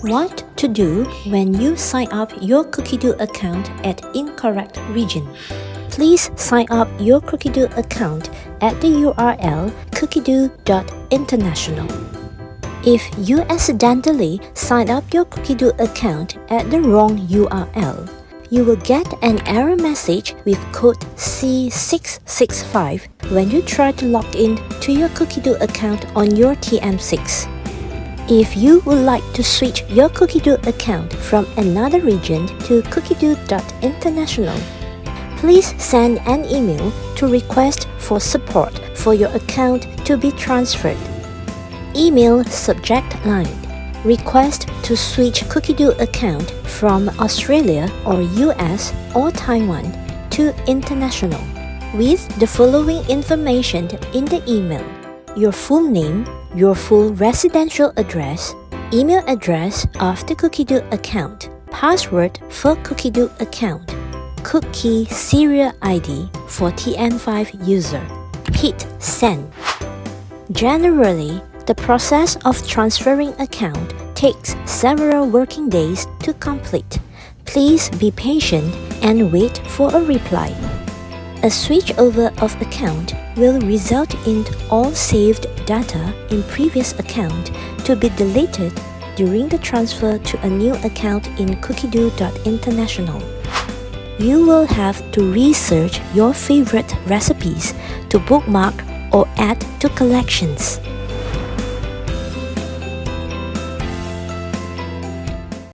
What to do when you sign up your Cookidoo account at incorrect region. Please sign up your Cookidoo account at the URL cookidoo.international. If you accidentally sign up your Cookidoo account at the wrong URL, you will get an error message with code C665 when you try to log in to your Cookidoo account on your TM6. If you would like to switch your Cookidoo account from another region to cookidoo.international, please send an email to request for support for your account to be transferred. Email subject line: request to switch Cookidoo account from Australia or US or Taiwan to international with the following information in the email: your full name, your full residential address, email address of the Cookidoo account, password for Cookidoo account, cookie serial ID for TN5 user. Hit send. Generally, the process of transferring account takes several working days to complete. Please be patient and wait for a reply. A switchover of account will result in all saved data in previous account to be deleted during the transfer to a new account in cookidoo.international. You will have to research your favorite recipes to bookmark or add to collections.